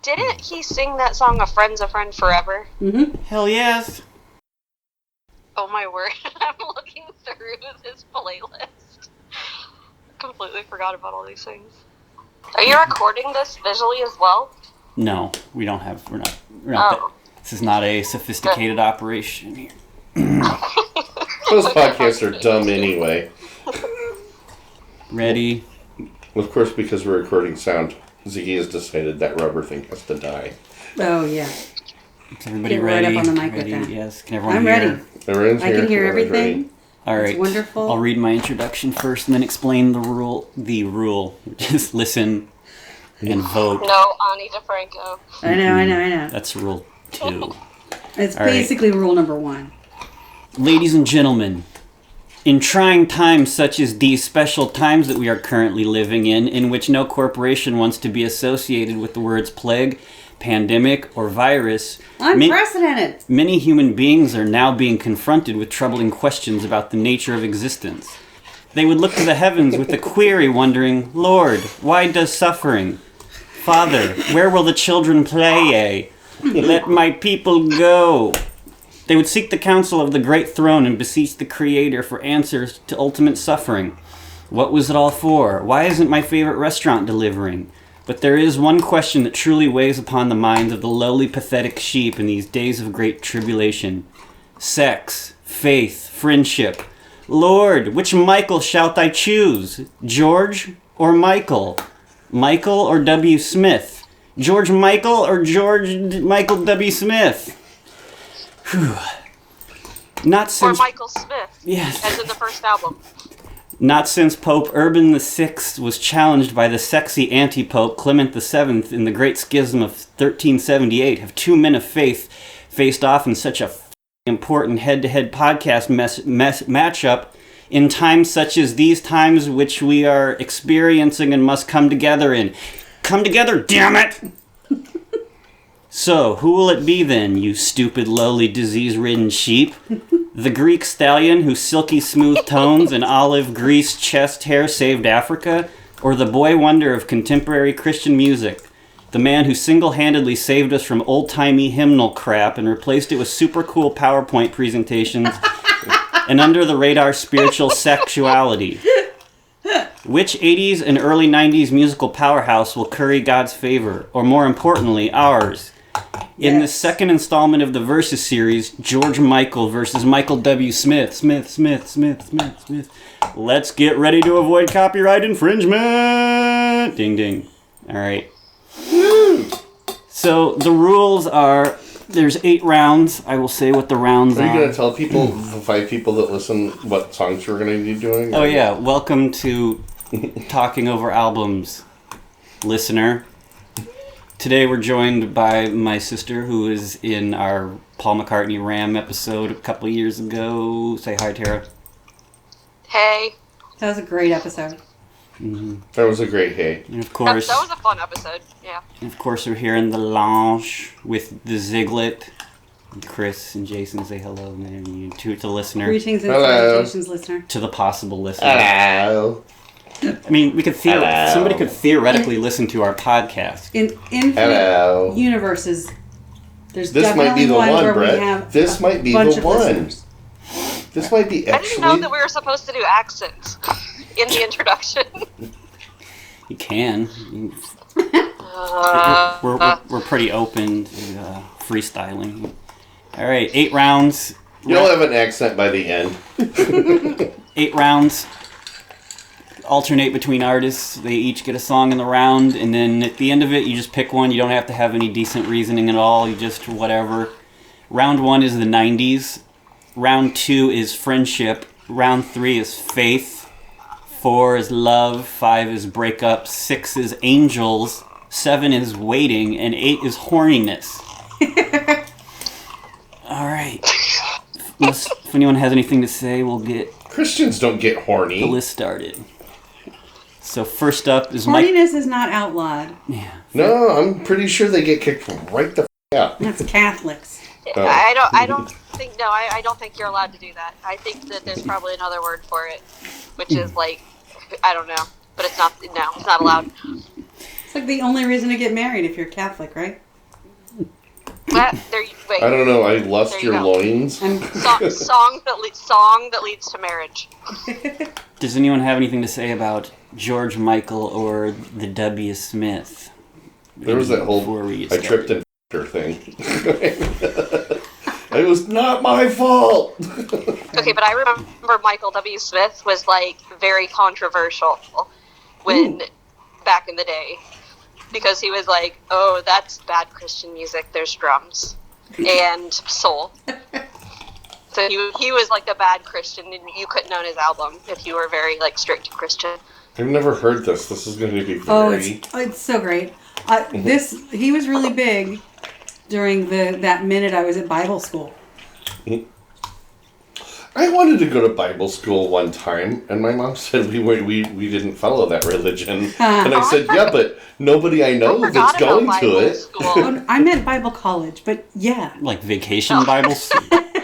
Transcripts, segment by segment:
Didn't he sing that song, A Friend's a Friend Forever? Mm-hmm. Hell yes. Oh my word, I'm looking through this playlist. Completely forgot about all these things. Are you recording this visually as well? No, we're not that. This is not a sophisticated operation here. Those podcasts are dumb anyway. Ready? Of course, because we're recording sound, Ziggy has decided that rubber thing has to die. Oh, yeah. Is everybody Get ready? right up on the mic ready? with that. Yes. Can everyone I'm hear? ready. Everyone's I here. can hear Everyone's everything. ready. All right. It's wonderful. I'll read my introduction first and then explain the rule. Just listen and vote. No, Ani DeFranco. I know. That's rule 2. It's All right. basically rule number 1. Ladies and gentlemen, in trying times such as these special times that we are currently living in which no corporation wants to be associated with the words plague, pandemic, or virus, Unprecedented! many human beings are now being confronted with troubling questions about the nature of existence. They would look to the heavens with a query wondering, Lord, why does suffering? Father, where will the children play? Let my people go. They would seek the counsel of the great throne and beseech the Creator for answers to ultimate suffering. What was it all for? Why isn't my favorite restaurant delivering? But there is one question that truly weighs upon the minds of the lowly, pathetic sheep in these days of great tribulation. Sex, faith, friendship. Lord, which Michael shalt I choose? George or Michael? Michael or W. Smith? George Michael or George Michael W. Smith? Whew. Not since... Or Michael Smith. Yes. As in the first album. Not since Pope Urban VI was challenged by the sexy anti-pope Clement VII in the Great Schism of 1378 have two men of faith faced off in such a important head-to-head podcast matchup in times such as these times which we are experiencing and must come together in. Come together, damn it! So, who will it be then, you stupid, lowly, disease-ridden sheep? The Greek stallion whose silky smooth tones and olive greased chest hair saved Africa? Or the boy wonder of contemporary Christian music? The man who single-handedly saved us from old-timey hymnal crap and replaced it with super cool PowerPoint presentations and under-the-radar spiritual sexuality? Which 80s and early 90s musical powerhouse will curry God's favor, or more importantly, ours? In the second installment of the Versus series, George Michael versus Michael W. Smith. Smith. Let's get ready to avoid copyright infringement! Ding ding. Alright. So, the rules are, there's 8 rounds. I will say what the rounds are. Are you going to tell people, the 5 people that listen, what songs we're going to be doing? Oh yeah, welcome to Talking Over Albums, listener. Today we're joined by my sister, who is in our Paul McCartney Ram episode a couple of years ago. Say hi, Tara. Hey. That was a great episode. Mm-hmm. That was a great hey. And of course, That was a fun episode, yeah. And of course, we're here in the lounge with the Ziglet. Chris and Jason, say hello, man. You to the listener. Greetings and Hello. salutations, listener. To the possible listener. Hello. I mean, we could Hello. somebody could theoretically listen to our podcast. In infinite Hello. universes, there's This might be definitely the one one, where we Brett. have This a might be bunch the of one. listeners. This might be I didn't know actually... that we were supposed to do accents in the introduction. You can. Uh, We're pretty open to freestyling. All right, 8 rounds. You'll have an accent by the end. 8 rounds. Alternate between artists. They each get a song in the round, and then at the end of it, you just pick one. You don't have to have any decent reasoning at all. You just whatever. Round 1 is the 90s. Round 2 is friendship. Round 3 is faith. 4 is love. 5 is breakup. 6 is angels. 7 is waiting, and 8 is horniness. All right. If anyone has anything to say, we'll get Christians don't get horny. the list started. So first up is Mike. Horniness is not outlawed. Yeah. No, I'm pretty sure they get kicked right the out. That's Catholics. Oh. I don't think you're allowed to do that. I think that there's probably another word for it, which is like, I don't know, but it's not allowed. It's like the only reason to get married if you're Catholic, right? Wait. I don't know. I lust There you your go. loins. Song that leads to marriage. Does anyone have anything to say about George Michael or the W. Smith? There was that whole Before we get I started. tripped and her thing. It was not my fault. Okay, but I remember Michael W. Smith was like very controversial back in the day, because he was like, "Oh, that's bad Christian music. There's drums and soul." So he was like the bad Christian, and you couldn't own his album if you were very like strict Christian. I've never heard this. This is going to be Oh, very... it's so great. He was really big during that minute I was at Bible school. I wanted to go to Bible school one time, and my mom said we didn't follow that religion. And I said, yeah, but nobody I know that's going to it. Oh, I meant Bible college, but yeah. Like vacation Bibles?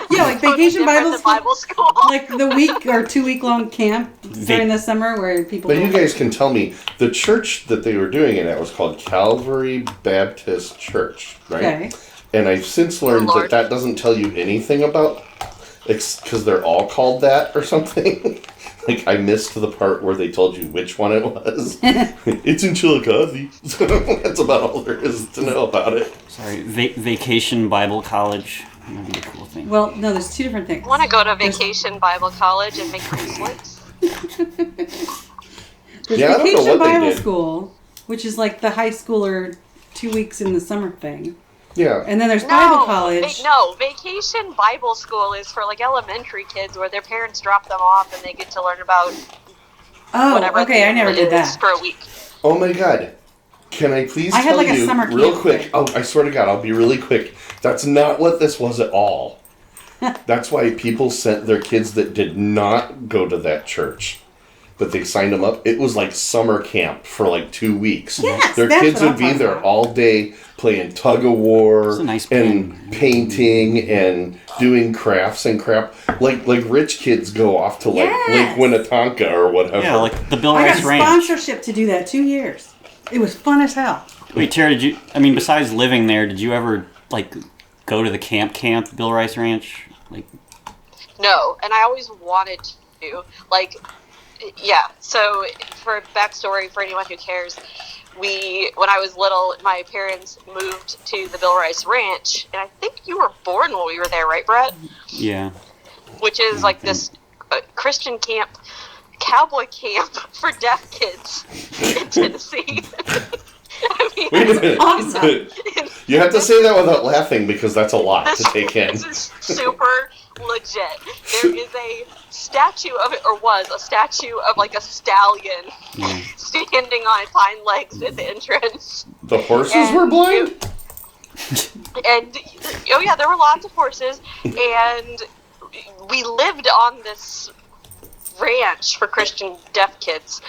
Yeah, like vacation Bible school. Like the week or 2 week long camp during the summer where people... But you guys can tell me, the church that they were doing it at was called Calvary Baptist Church, right? Okay. And I've since learned that doesn't tell you anything about... because they're all called that or something. Like, I missed the part where they told you which one it was. It's in Chillicothe. That's about all there is to know about it. Sorry, vacation Bible college. That'd be a cool thing. Well, no, there's two different things. I want to go to vacation Bible college and make bracelets. There's Yeah, I don't know vacation what they Bible did. school, which is like the high schooler 2 weeks in the summer thing. Yeah. And then there's Bible college. Vacation Bible school is for like elementary kids where their parents drop them off and they get to learn about whatever. Oh, okay, I never did that. For a week. Oh my god. Can I please I had tell like a you summer real camp quick? thing. Oh, I swear to God, I'll be really quick. That's not what this was at all. That's why people sent their kids that did not go to that church, but they signed them up. It was like summer camp for like 2 weeks. Yes, their that's kids what I'm would be talking there about. all day playing tug of war That's a nice and plan. painting and doing crafts and crap. Like rich kids go off to like Yes. Lake Winnetonka or whatever. Yeah, like the Bill I got Rice Ranch. sponsorship to do that 2 years. It was fun as hell. Wait, Tara, besides living there, did you ever, like, go to the camp, Bill Rice Ranch? Like, No, and I always wanted to. Like, yeah. So, for backstory, for anyone who cares, when I was little, my parents moved to the Bill Rice Ranch, and I think you were born when we were there, right, Brett? yeah. Which is like this Christian camp, cowboy camp for deaf kids in Tennessee. I mean, Wait a minute. Awesome. You have to say that without laughing because that's a lot to take in. This is super legit. There is a statue of it, or was a statue of like a stallion standing on its hind legs at the entrance. The horses And were blind? And oh yeah, there were lots of horses, and we lived on this ranch for Christian deaf kids.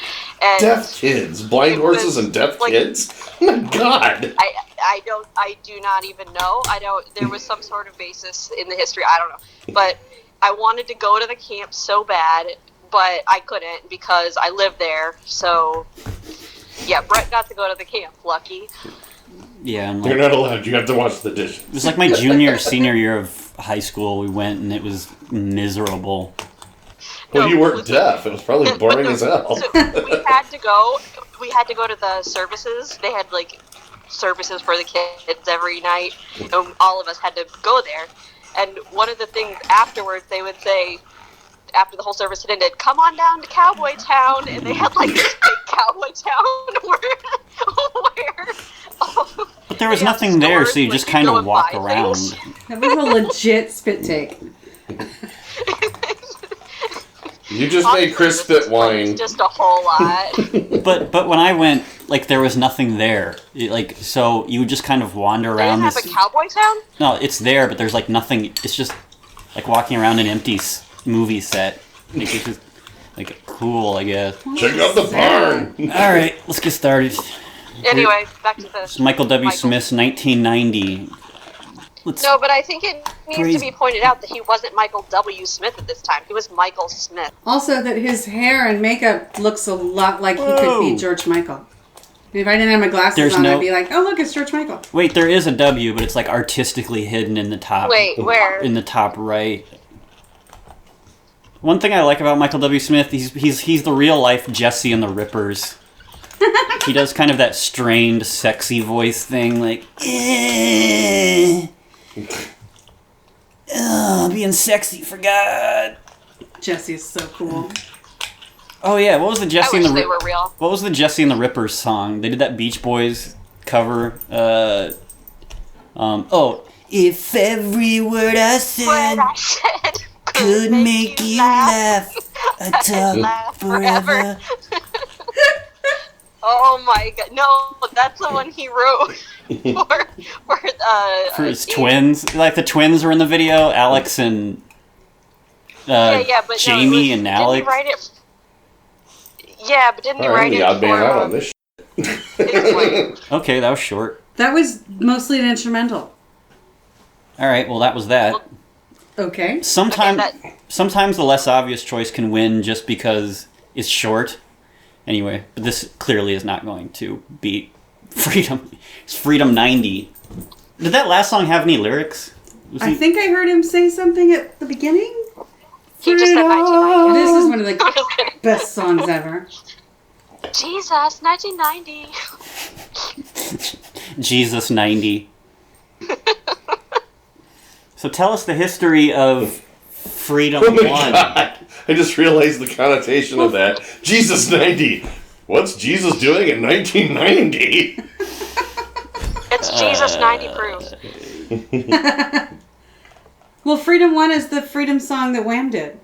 And Deaf kids? Blind it horses was, and deaf like, kids? Oh my god. I do not even know. There was some sort of basis in the history. I don't know. But I wanted to go to the camp so bad, but I couldn't because I lived there. So, yeah, Brett got to go to the camp. Lucky. Yeah, and You're like, not allowed. You have to wash the dishes. it was like my junior, senior year of high school. We went, and it was miserable. Well, No, you weren't listen. deaf. It was probably boring as hell. So we had to go. We had to go to the services. They had like services for the kids every night, and all of us had to go there. And one of the things afterwards, they would say, after the whole service had ended, "Come on down to Cowboy Town," and they had like this big Cowboy Town where But there was they have nothing there, stores so you where just you kind go of and walk buy around. things. That was a legit spit take. You just Honestly, made Chris this spit wine. was just a whole lot. But when I went, like, there was nothing there. So you would just kind of wander They around didn't have this. a Cowboy Town? No, it's there, but there's like nothing. It's just like walking around an empty movie set. Like, it's just like cool, I guess. Check out the barn. All right, let's get started. Anyway, back to the... It's Michael W. Smith's 1990. No, but I think it needs Crazy. to be pointed out that he wasn't Michael W. Smith at this time. He was Michael Smith. Also, that his hair and makeup looks a lot like he could Whoa. be George Michael. If I didn't have my glasses There's on, no- I'd be like, oh, look, it's George Michael. Wait, there is a W, but it's like artistically hidden in the top. Wait, where? In the top right. One thing I like about Michael W. Smith, he's the real life Jesse and the Rippers. He does kind of that strained, sexy voice thing, like, being sexy for God. Jesse is so cool. Oh yeah, what was the I Jesse wish and the they were real. What was the Jesse and the Rippers song? They did that Beach Boys cover. If every word I What said I said could make you laugh, I'd talk laugh forever. Oh my god! No, that's the one he wrote For his twins, like the twins were in the video, Alex and but Jamie and didn't Alex. he write it? Yeah, but didn't he I'm write the it odd man for out on this. his wife? Okay, that was short. That was mostly an instrumental. All right, well that was that. Okay. Sometimes, Okay, sometimes the less obvious choice can win just because it's short. Anyway, but this clearly is not going to beat Freedom. It's Freedom 90. Did that last song have any lyrics? I think I heard him say something at the beginning. He just said 1990. This is one of the I'm just kidding. best songs ever. Jesus, 1990. Jesus 90. So tell us the history of Freedom Oh my 1. God. I just realized the connotation of that. Jesus 90. What's Jesus doing in 1990? It's Jesus 90 proof. Well, Freedom 1 is the Freedom song that Wham did.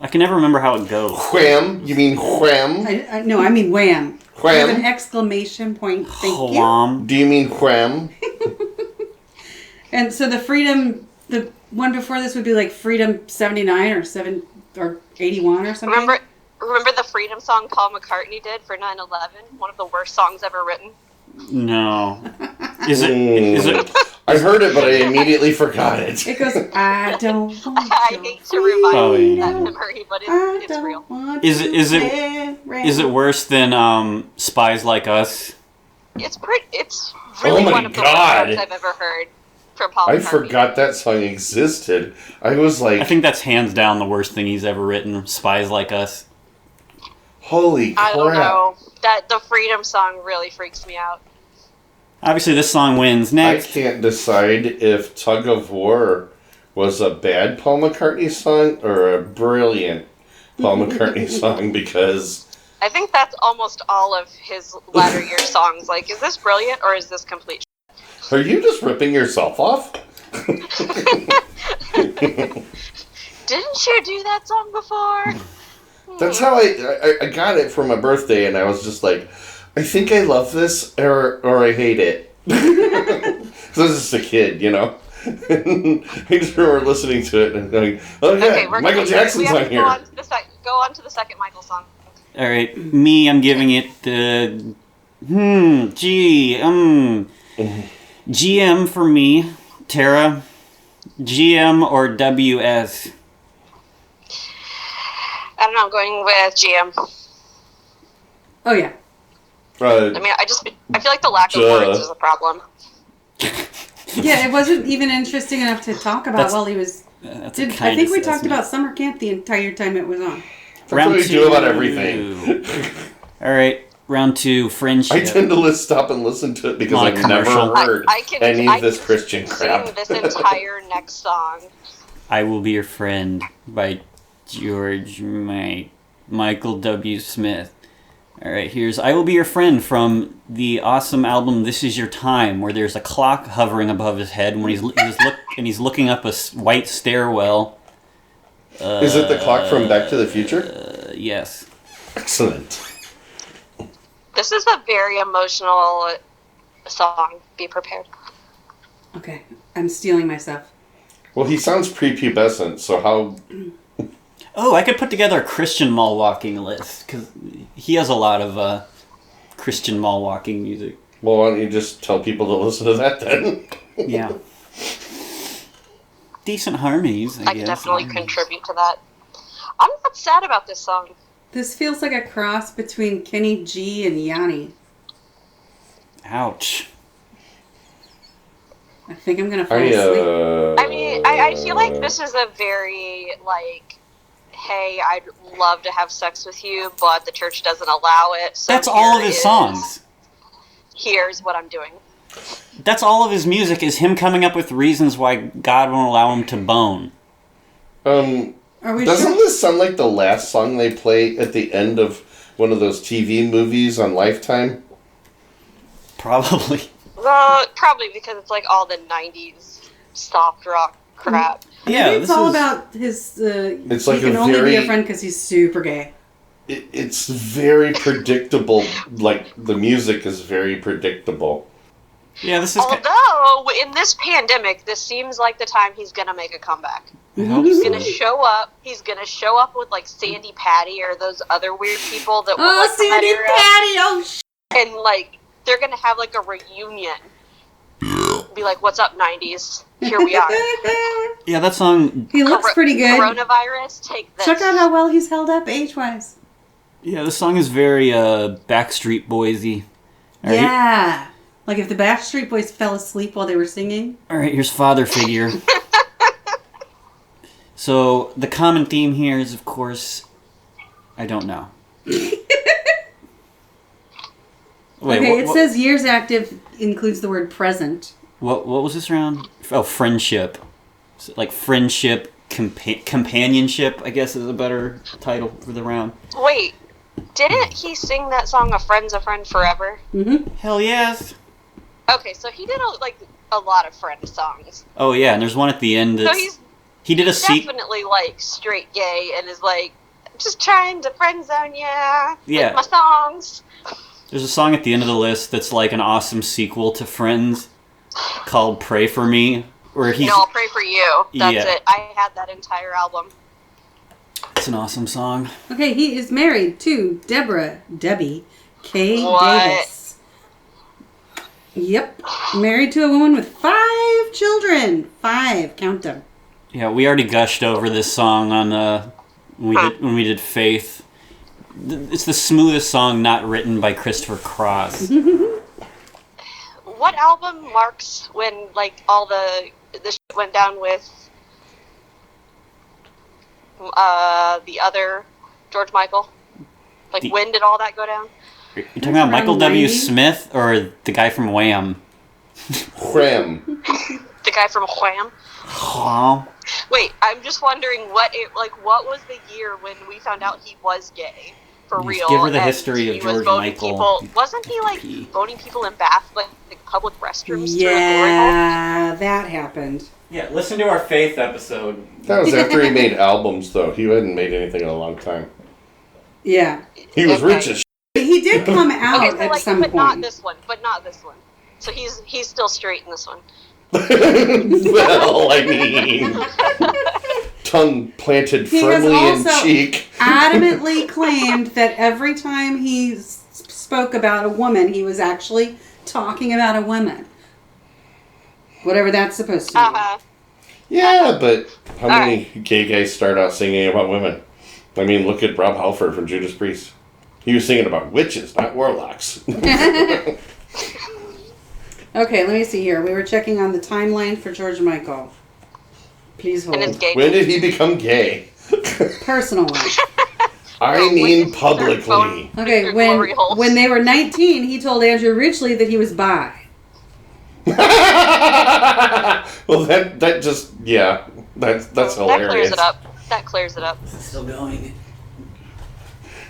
I can never remember how it goes. Wham? You mean wham? No, I mean Wham. Wham? With an exclamation point. Thank you. Wham. Do you mean wham? And so the one before this would be like Freedom 79 or 81 or something. Remember the Freedom song Paul McCartney did for 9/11? One of the worst songs ever written. No. Is it? I heard it, but I immediately forgot it. It goes, I don't want I your hate to revive Oh, yeah. that memory, but I it's don't real. want Is to it live Is it worse than Spies Like Us? It's really Oh my one of the God. worst songs I've ever heard from Paul I McCartney. forgot that song existed. I was like, I think that's hands down the worst thing he's ever written. Spies Like Us. holy crap. I don't know. That the Freedom song really freaks me out. Obviously, this song wins. I Next. can't decide if Tug of War was a bad Paul McCartney song or a brilliant Paul McCartney song because I think that's almost all of his latter year songs. Like, is this brilliant or is this complete are you just ripping yourself off? Didn't you do that song before? That's how I got it for my birthday, and I was just like, I think I love this or I hate it. Because I was just a kid, you know. I just remember listening to it and going, "Oh yeah, Michael Jackson's on here." Go on to the second Michael song. All right, me, I'm giving it GM for me. Tara, GM or WS? I don't know. I'm going with GM. Oh, yeah. I mean, I feel like the lack of words is a problem. Yeah, it wasn't even interesting enough to talk about while he was... That's I think we talked about summer camp the entire time it was on. That's what we do about everything. All right, round 2, friendship. I tend to stop and listen to it because I've never heard any of this Christian crap. Sing this entire next song. I Will Be Your Friend by Michael W. Smith. All right, here's I Will Be Your Friend from the awesome album This Is Your Time, where there's a clock hovering above his head when he's looking up a white stairwell. Is it the clock from Back to the Future? Yes. Excellent. This is a very emotional song. Be prepared. Okay, I'm stealing myself. Well, he sounds prepubescent, so how... Oh, I could put together a Christian mall walking list, because he has a lot of Christian mall walking music. Well, why don't you just tell people to listen to that then? Yeah. Decent harmonies, I guess. I can definitely contribute to that. I'm not sad about this song. This feels like a cross between Kenny G and Yanni. Ouch. I think I'm gonna fall asleep. I mean, I feel like this is a very, like, hey, I'd love to have sex with you, but the church doesn't allow it. So That's all of his songs. Here's what I'm doing. That's all of his music, is him coming up with reasons why God won't allow him to bone. Doesn't this sound like the last song they play at the end of one of those TV movies on Lifetime? Probably. Well, probably because it's like all the 90s soft rock crap. Yeah, it's all about his. It's like he can only be a friend because he's super gay. It's very predictable. Like, the music is very predictable. Yeah, this is. Although, in this pandemic, this seems like the time he's gonna make a comeback. I hope He's so. gonna show up. He's gonna show up with like Sandy Patty or those other weird people that were like from that Sandy era. Patty! Oh, And like they're gonna have like a reunion. Be like, "What's up, '90s? Here we are." Yeah, that song. He looks pretty good. Coronavirus, take this. Check out how well he's held up age-wise. Yeah, this song is very Backstreet Boys-y. All right, Yeah. Like if the Backstreet Boys fell asleep while they were singing. All right, here's Father Figure. So the common theme here is, of course, I don't know. Wait, Okay, what, says years active includes the word present. What was this round? Oh, friendship. So, like friendship, companionship, I guess is a better title for the round. Wait, didn't he sing that song "A Friend's a Friend Forever"? Mm-hmm. Hell yes. Okay, so he did a lot of friend songs. Oh yeah, and there's one at the end So that's... he's He did a sequel. definitely like straight gay and is like just trying to friend zone Yeah. with my songs. There's a song at the end of the list that's like an awesome sequel to Friends called Pray For Me, where he's... No, I'll pray for you. That's Yeah. it. I had that entire album. It's an awesome song. Okay, he is married to Debbie K. What? Davis. Yep. Married to a woman with 5 children. 5. Count them. Yeah, we already gushed over this song on when we did Faith. It's the smoothest song not written by Christopher Cross. What album marks when like all the shit went down with the other George Michael? Like when did all that go down? You're talking about Michael W. 90? Smith or the guy from Wham? Wham. The guy from Wham? Oh. Wait, I'm just wondering what was the year when we found out he was gay for Just real? give her the and history of he was George boning Michael. people. Wasn't he like boning people in public restrooms? Yeah, that happened. Yeah, listen to our Faith episode. That was after he made albums, though. He hadn't made anything in a long time. Yeah. He was Okay. rich as He did come out Okay, so at like, some but point. not this one. So he's still straight in this one. well, I mean, tongue planted He has firmly in also cheek. adamantly claimed that every time he spoke about a woman, he was actually talking about a woman. Whatever that's supposed to mean. Uh-huh. Yeah, but how All many gay guys start out singing about women? I mean, look at Rob Halford from Judas Priest. He was singing about witches, not warlocks. Okay, let me see here. We were checking on the timeline for George Michael. Please hold. And his gay. When did he become gay? Personal life. I mean, publicly. Okay, Glory holes. when they were 19, he told Andrew Ridgely that he was bi. Well, that just, yeah, that's hilarious. That clears it up. Is it still going?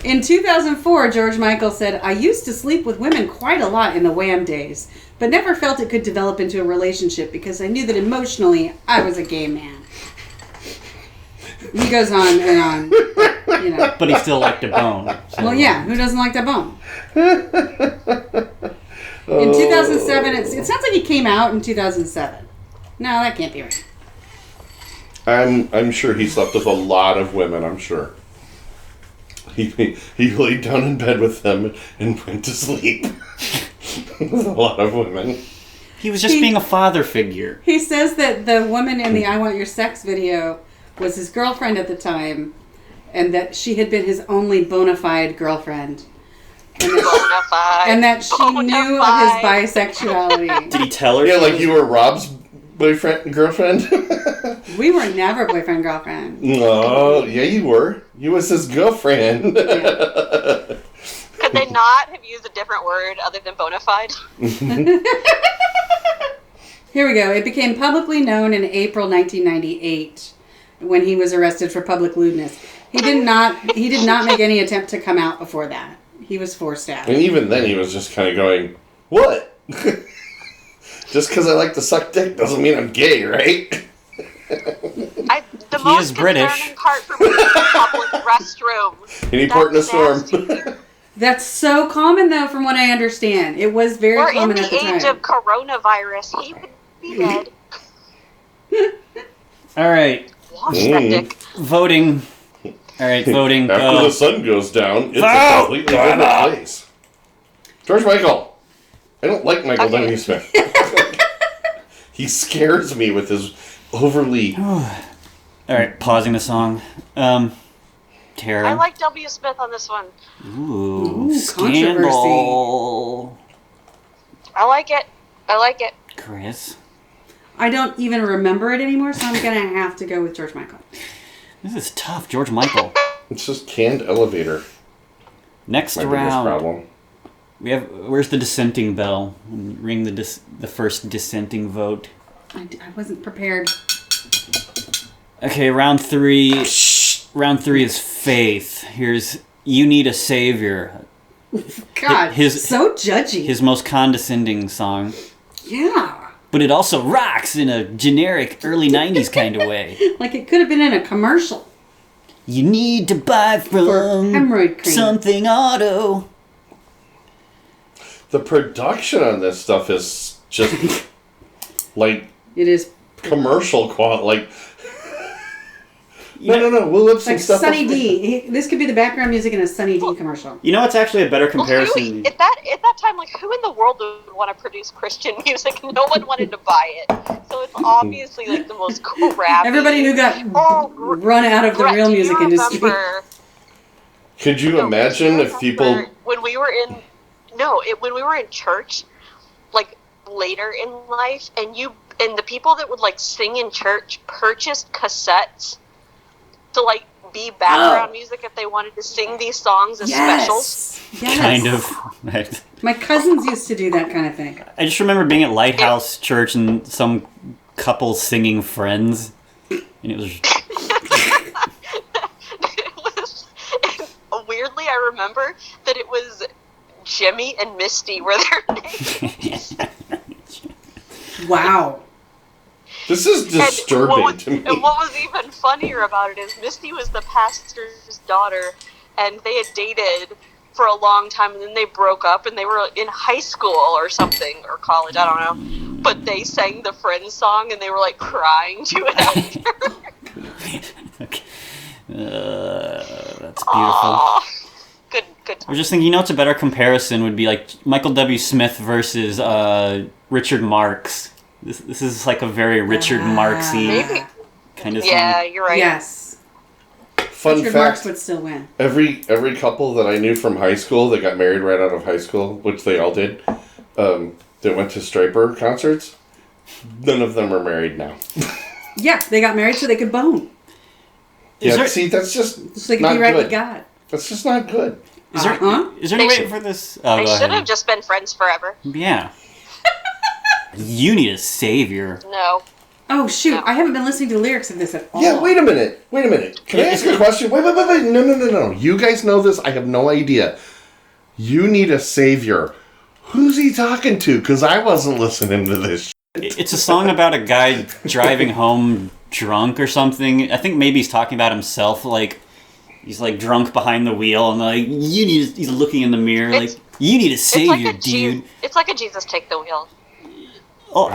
In 2004, George Michael said, "I used to sleep with women quite a lot in the Wham days, but never felt it could develop into a relationship because I knew that emotionally I was a gay man." He goes on and on, you know. But he still liked a bone. So. Well, yeah, who doesn't like that bone? In 2007, it sounds like he came out in 2007. No, that can't be right. I'm sure he slept with a lot of women, I'm sure. He laid down in bed with them and went to sleep with a lot of women. He was just being a father figure. He says that the woman in the "I Want Your Sex" video was his girlfriend at the time, and that she had been his only bona fide girlfriend. Bona-fide. And that she knew of his bisexuality. Did he tell her? Yeah, like you were Rob's boyfriend and girlfriend? We were never boyfriend girlfriend. Oh, yeah, you were. You was his girlfriend. Yeah. Could they not have used a different word other than bona fide? Here we go. It became publicly known in April 1998 when he was arrested for public lewdness. He did not make any attempt to come out before that. He was forced out. And even then, he was just kind of going, "What? Just because I like to suck dick doesn't mean I'm gay, right?" The He most is British. concerning part for me is the public restroom. Any port in a storm. That's so common, though, from what I understand. It was very We're in common the at the age time. of coronavirus. He would be dead. All right, Wash that dick. voting. All right, voting. After Go. the sun goes down, it's a Vote! completely different place. George Michael. I don't like Michael Okay. W. Smith. He scares me with his overly... All right, pausing the song. Tara. I like W. Smith on this one. Ooh, controversy. scandal. I like it. Chris. I don't even remember it anymore, so I'm going to have to go with George Michael. This is tough, George Michael. It's just canned elevator. Next My biggest round, problem. we have. Where's the dissenting bell? Ring the first dissenting vote. I wasn't prepared. Okay, round three. Round three is faith. Here's "You Need a Savior," God, His- so judgy. his most condescending song. Yeah. But it also rocks in a generic early 90s kind of way. Like it could have been in a commercial. You need to buy For from hemorrhoid cream. something auto. The production on this stuff is just like It is commercial quality. Like, no, we'll live some like stuff. Sunny D. This could be the background music in a Sunny D commercial. You know what's actually a better Well, comparison? at that time, like, who in the world would want to produce Christian music? No one wanted to buy it. So it's obviously, like, the most crappy. Everybody who got run out of the Brett, real do you music industry. remember- Could you No, imagine do you if people... remember when we were in when we were in church, like later in life, and the people that would like sing in church purchased cassettes to like be background music if they wanted to sing these songs as specials. Yes. Kind of. My cousins used to do that kind of thing. I just remember being at Lighthouse Church and some couple singing Friends. And it was... Weirdly, I remember that it was Jimmy and Misty were their names. Wow. This is disturbing to me. And what was even funnier about it is Misty was the pastor's daughter, and they had dated for a long time, and then they broke up, and they were in high school or something, or college, I don't know. But they sang the Friends song, and they were like crying to it after. Okay. That's beautiful. Aw. Good I time. was just thinking, you know what's a better comparison would be like Michael W. Smith versus Richard Marx. This is like a very Richard Marxy Maybe. kind of thing. Yeah, you're right. Yes. Fun Richard Marx fact, would still win. every couple that I knew from high school that got married right out of high school, which they all did, that went to Striper concerts, none of them are married now. Yeah, they got married so they could bone. See, that's just So they could not be right good. with God. That's just not good. Is there any way for this? Oh, They go should ahead. have just been friends forever. Yeah. You need a savior. No. Oh, shoot. No. I haven't been listening to the lyrics of this at all. Yeah, wait a minute. Can I ask you a question? Wait. No. You guys know this? I have no idea. You need a savior. Who's he talking to? Because I wasn't listening to this. It's a song about a guy driving home drunk or something. I think maybe he's talking about himself. Like he's like drunk behind the wheel, and like he's looking in the mirror. It's- Like you need a It's savior, like dude. It's like a Jesus take the wheel. Oh,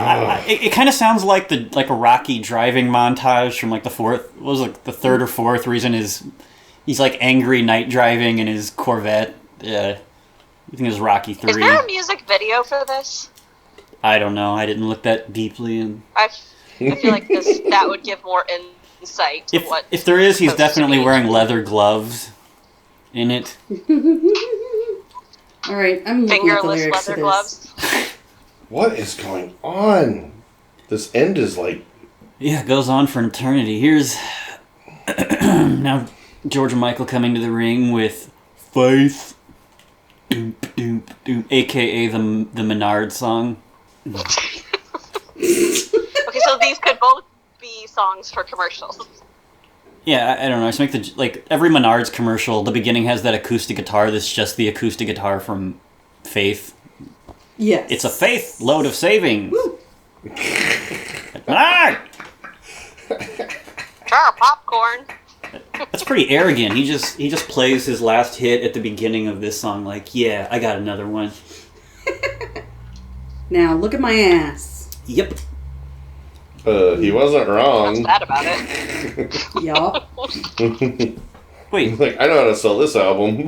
it kind of sounds like a Rocky driving montage from like the third or fourth reason is he's like angry night driving in his Corvette. I think it was Rocky 3. Is there a music video for this? I don't know. I didn't look that deeply. And I feel like that would give more insight to what. if there is, he's supposed to definitely be. wearing leather gloves in it. All right, I'm looking at the Fingerless lyrics to leather this. gloves. What is going on? This end is like... Yeah, it goes on for an eternity. Here's now George Michael coming to the ring with Faith, doop, doop, doop, aka the Menard song. Okay, so these could both be songs for commercials. Yeah, I don't know. I just make every Menards commercial. The beginning has that acoustic guitar. That's just the acoustic guitar from Faith. Yes. It's a Faith load of savings. Menard. Sure, popcorn. That's pretty arrogant. He just plays his last hit at the beginning of this song. Like, yeah, I got another one. Now look at my ass. Yep. He wasn't wrong. What's bad about it? Yup. Wait, Like, I know how to sell this album.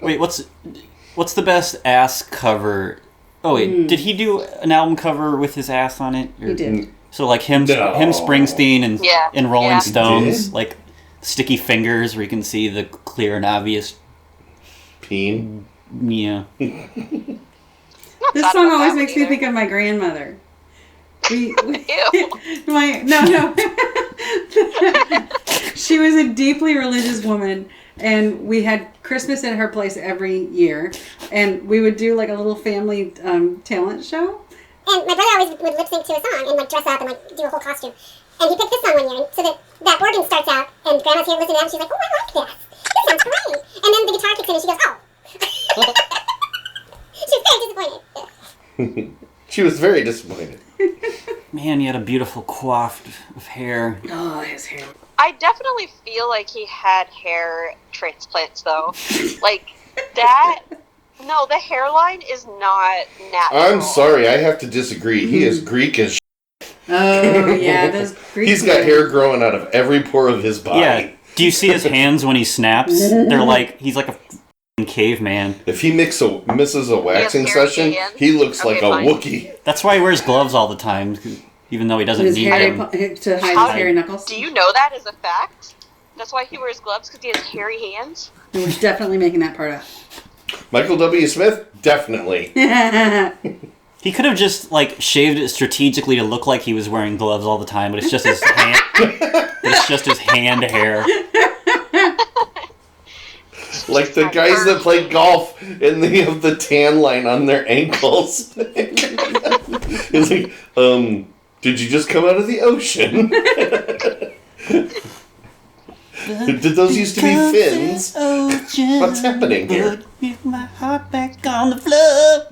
wait. What's the best ass cover? Oh wait, did he do an album cover with his ass on it? Or- He did. So like him Springsteen, and Yeah, and Rolling yeah. Stones, Did? like Sticky Fingers, where you can see the clear and obvious. Peen. Yeah. Not This sad song about always that makes one me either. think of my grandmother. Ew. No. She was a deeply religious woman, and we had Christmas at her place every year, and we would do like a little family talent show. And my brother always would lip sync to a song and like dress up and like do a whole costume. And he picked this song one year, so that organ starts out, and Grandma's here listening to it, and she's like, "Oh, I like this. This sounds great." And then the guitar kicks in, and she goes, "Oh." She was very disappointed. She was very disappointed. Man, he had a beautiful coif of hair. Oh, his hair. I definitely feel like he had hair transplants, though. Like, that... No, the hairline is not natural. I'm sorry, I have to disagree. He is Greek as Oh yeah, those Greek He's got men. hair growing out of every pore of his body. Yeah. Do you see his hands when he snaps? He's like a f***ing caveman. If he misses a waxing hairy session, hands? he looks Okay, like a fine. Wookiee. That's why he wears gloves all the time, even though he doesn't His need hairy them. to hide How his hairy knuckles. Do you know that as a fact? That's why he wears gloves, because he has hairy hands? And we're definitely making that part up. Michael W. Smith? Definitely. He could have just shaved it strategically to look like he was wearing gloves all the time, but it's just his hand. It's just his hand hair. Like the guys that play golf and they have the tan line on their ankles. It's like, did you just come out of the ocean? Did those used to be fins? What's happening here? With my heart back on the floor.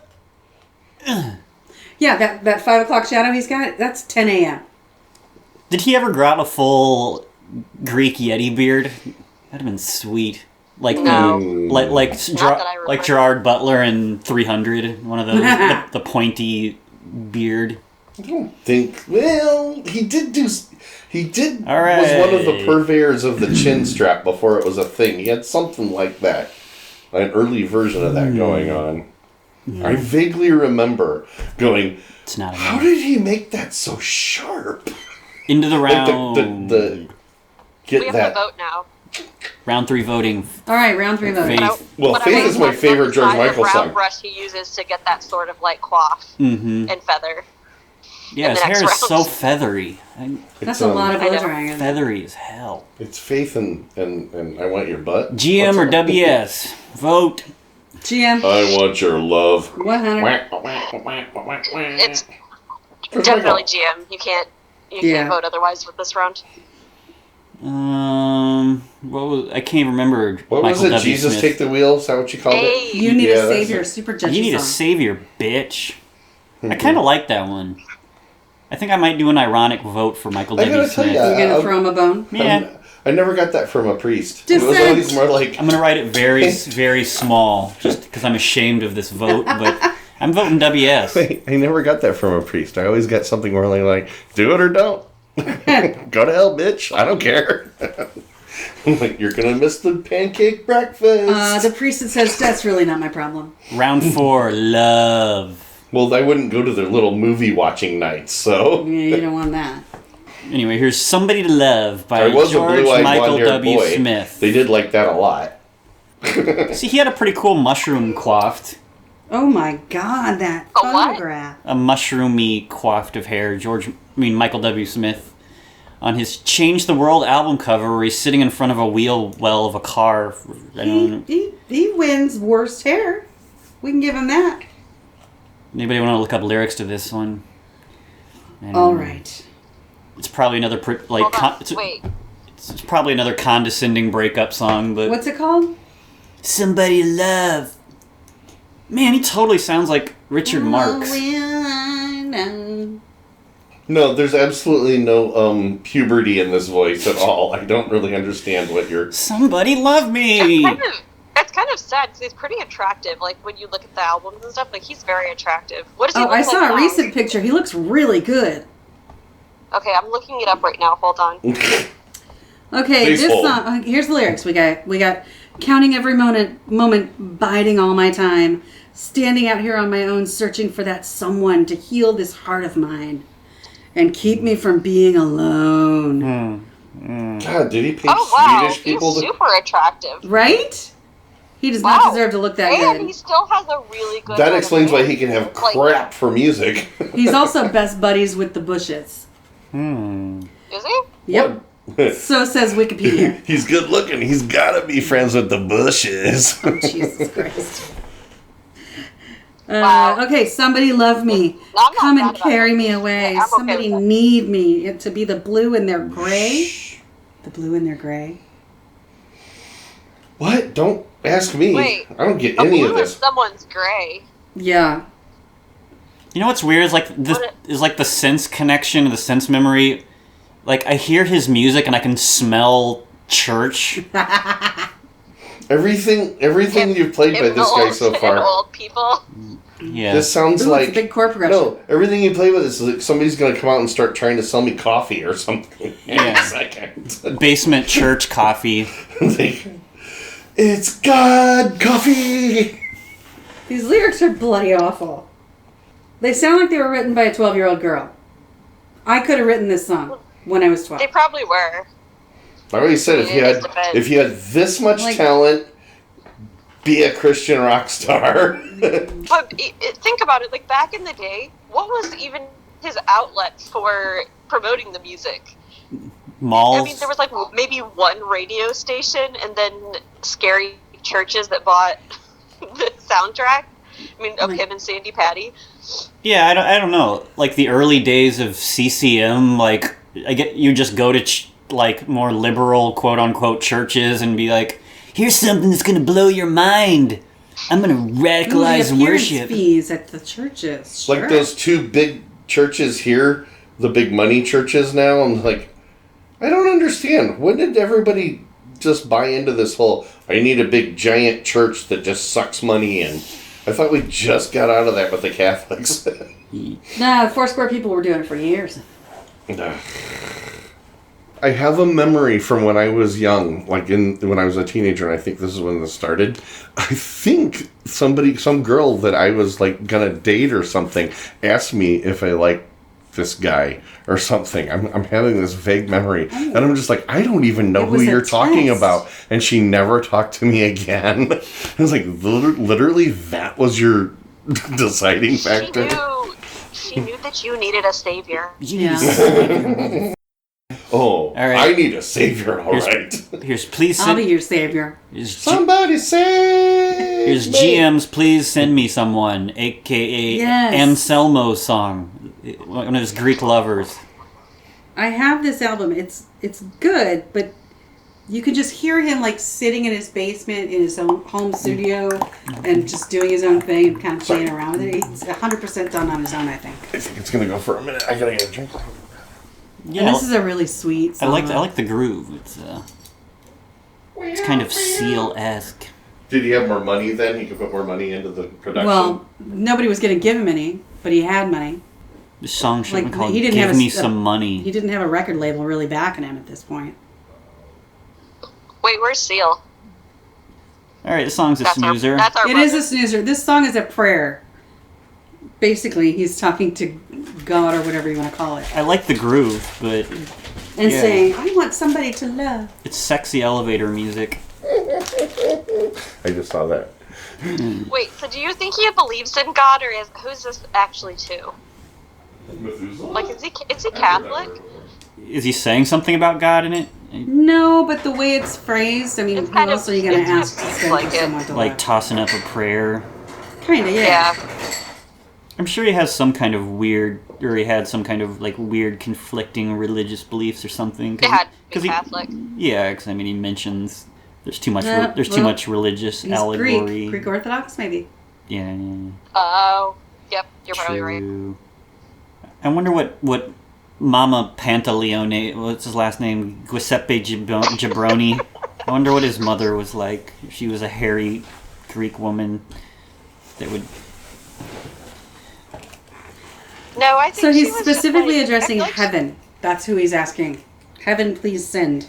Yeah, that 5 o'clock shadow he's got, that's 10 a.m. Did he ever grow out a full Greek Yeti beard? That'd have been sweet. Like No. like that I remember. Gerard Butler in 300, one of those the pointy beard. I don't think. Well, he did. All right. Was one of the purveyors of the chin strap before it was a thing. He had something like that, an early version of that going on. I vaguely remember going, It's not how enough. did he make that so sharp? Into the Like round. get We have that. to vote now. Round 3 voting. All right, round 3 voting. Faith. Well, But I Faith want is my one favorite George side of Michael brown song. brush he uses to get that sort of coif Mm-hmm. and feather. Yeah, in his the hair next is so round. feathery. That's It's, a lot of I blow know. drying. in there. Feathery as hell. It's Faith and I want your butt. GM or What's up? WS? Vote. GM, I want your love. 100. It's George definitely Michael. GM. You can't Yeah. vote otherwise with this round. I can't remember. What Michael was it? W. Jesus Smith. Take the Wheel? Is that what you called it? Hey. You need Yeah, a that's savior, it. super judgy You need a song. savior, bitch. I kind of like that one. I think I might do an ironic vote for Michael I W. gotta tell Smith. ya. You're gonna throw him a bone? Yeah, I never got that from a priest. Dissent. It was always more like, I'm gonna write it very, very small, just because I'm ashamed of this vote. But I'm voting WS. I never got that from a priest. I always got something more like, do it or don't. Go to hell, bitch. I don't care. I'm like, you're gonna miss the pancake breakfast. The priest that says, that's really not my problem. Round 4, love. Well, I wouldn't go to their little movie watching nights, so. Yeah, you don't want that. Anyway, here's "Somebody to Love" by I was a George blue-eyed Michael blonde-haired W. boy. Smith. They did like that a lot. See, he had a pretty cool mushroom coiffed. Oh my God, that A what? photograph. A mushroomy coiffed of hair. Michael W. Smith. On his Change the World album cover where he's sitting in front of a wheel well of a car. He wins worst hair. We can give him that. Anybody want to look up lyrics to this one? All right. It's probably another Hold on. Wait. It's probably another condescending breakup song, but What's it called? Somebody Love. Man, he totally sounds like Richard Marx. No, there's absolutely no puberty in this voice at all. I don't really understand what you're... Somebody love me! It's kind of sad because he's pretty attractive. Like, when you look at the albums and stuff, like, he's very attractive. What does he Oh, look I like saw a now? recent picture. He looks really good. Okay, I'm looking it up right now. Hold on. Okay, Please this hold. song. Here's the lyrics. We got counting every moment, biding all my time, standing out here on my own, searching for that someone to heal this heart of mine, and keep me from being alone. God, did he pay Oh, wow. Swedish He's people to... super attractive. Right? He does Wow. not deserve to look that And he good. still has a really good That head of explains why hair. he can have Like, crap for music. He's also best buddies with the Bushes. Is he? Yep. So says Wikipedia. He's good looking. He's gotta be friends with the Bushes. Jesus Christ. Wow. Okay, somebody love me. No, I'm not Come mad and about carry it. me away. Yeah, I'm okay Somebody with that. need me to be the blue in their gray. The blue in their gray. What? Don't ask me. Wait. I don't get A any of blue is this. someone's gray. Yeah. You know what's weird is like the sense connection, the sense memory. Like I hear his music and I can smell church. Everything you've played by this guy so And far. old people. Yeah. This sounds Ooh, like it's a big chord progression. no. Everything you play with is like somebody's gonna come out and start trying to sell me coffee or something. In Yeah. a second. Basement church coffee. It's God coffee. These lyrics are bloody awful. They sound like they were written by a 12-year-old girl. I could have written this song when I was 12. They probably were. I already said It just depends. if you had this much Like- talent, be a Christian rock star. But think about it. Like, back in the day, what was even his outlet for promoting the music? Malls. I mean, there was like maybe one radio station, and then scary churches that bought the soundtrack. I mean, of him and Sandy Patty. Yeah, I don't know. Like the early days of CCM, like you just go to like more liberal quote unquote churches and be like, here's something that's gonna blow your mind. I'm gonna Ooh, the radicalize appearance worship. fees at the churches. Sure. Like those two big churches here, the big money churches now. I'm like, I don't understand. When did everybody just buy into this whole, I need a big giant church that just sucks money in? I thought we just got out of that with the Catholics. Nah, the Foursquare people were doing it for years. I have a memory from when I was young, like when I was a teenager, and I think this is when this started. I think some girl that I was like gonna date or something asked me if I liked this guy or something. I'm having this vague memory, and I'm just like, I don't even know It who was a you're talking test. about. And she never talked to me again. I was like, literally, that was your deciding factor. She knew that you needed a savior. Yeah. Oh, All right. I need a savior. All right. Here's please I'll send. be your savior. Somebody save Here's me. GM's Please Send Me Someone, aka Yes. Anselmo's song, one of his Greek lovers. I have this album. It's good, but you can just hear him like sitting in his basement in his own home studio and just doing his own thing and kind of playing around with it. He's 100% done on his own, I think. I think it's gonna go for a minute. I gotta get a drink. Yeah, And this is a really sweet I song. like the groove. It's kind of Seal-esque. Did he have more money then? He could put more money into the production. Well, nobody was going to give him any, but he had money. This song should Like, be called he didn't "Give have Me a Some Money." He didn't have a record label really backing him at this point. Wait, where's Seal? All right, the song's a snoozer. That's our It is a snoozer. This song is a prayer. Basically, he's talking to God or whatever you want to call it. I like the groove, but And Yeah. saying, I want somebody to love. it's sexy elevator music. I just saw that. Wait, so do you think he believes in God, or who's this actually to? Like, is he Catholic? Is he saying something about God in it? No, but the way it's phrased, I mean, It's who kind else of- are you going to it's ask to just send like for it. someone to Like love? tossing up a prayer? Kind of, yeah. I'm sure he has some kind of weird, or he had some kind of like weird conflicting religious beliefs or something. It had to be Catholic. Yeah, because I mean he mentions there's too much too Well, much religious He's allegory. Greek Orthodox, maybe. Yeah. Oh, yep, you're probably right. True. I wonder what Mama Pantoleone, what's his last name? Giuseppe-Jabroni. I wonder what his mother was like. If she was a hairy Greek woman that would. No, I think So she he's was specifically just, like, addressing I feel like heaven. That's who he's asking. Heaven, please send.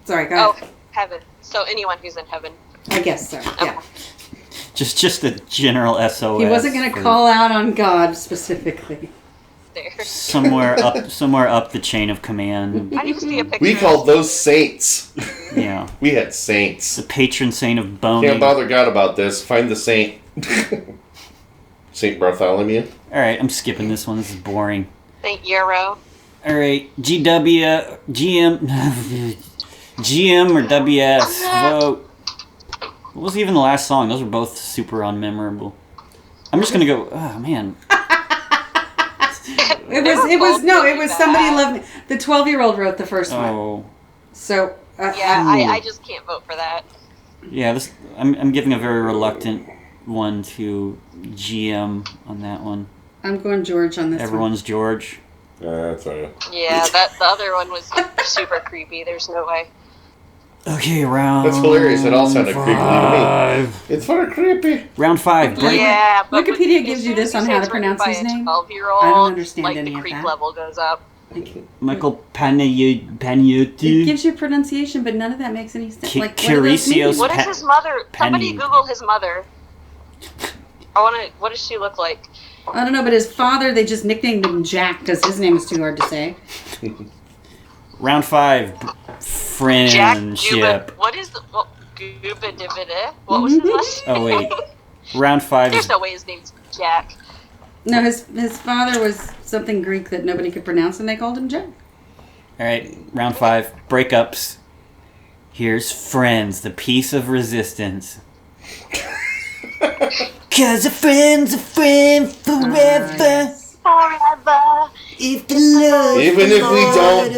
Sorry, go ahead. Oh, heaven. So anyone who's in heaven. I guess so, yeah. Just a general SOS. He wasn't going to for call out on God specifically. There. somewhere up the chain of command. I need to see a picture. We called those saints. Yeah. We had saints. The patron saint of bone. Can't bother God about this. Find the saint. Saint Bartholomew. All right, I'm skipping this one. This is boring. Saint Euro. All right, GM or WS vote. What was even the last song? Those were both super unmemorable. I'm just gonna go. Oh man. It was Somebody Loved Me. The 12-year-old wrote the first one. Oh. So, Yeah, I just can't vote for that. Yeah, this I'm giving a very reluctant one to GM on that one. I'm going George on this Everyone's George. That's right. Yeah, the other one was super creepy. There's no way. Okay, round. That's hilarious. It all sounded creepy to me. five. It's very creepy. Round 5. Break. Yeah, but Wikipedia as gives soon you this as on say how to it's written pronounce by his a name. 12-year-old, I don't understand like any the of creep that. level goes up. Michael It Pantoleone. gives you pronunciation, but none of that makes any sense. Ki- Like, what do those mean? Curicios- What is his mother? Somebody Penny. Google his mother. What does she look like? I don't know, but his father, they just nicknamed him Jack because his name is too hard to say. Round 5. Jack Friendship. Guba. What is the Guba Divide? What was his last Oh name? wait. Round 5 There's is no way his name's Jack. No, his father was something Greek that nobody could pronounce, and they called him Jack. all right. Round 5. Breakups. Here's Friends, the piece of resistance. 'Cause a friend's a friend forever. Yes. Forever. If the love Even if we don't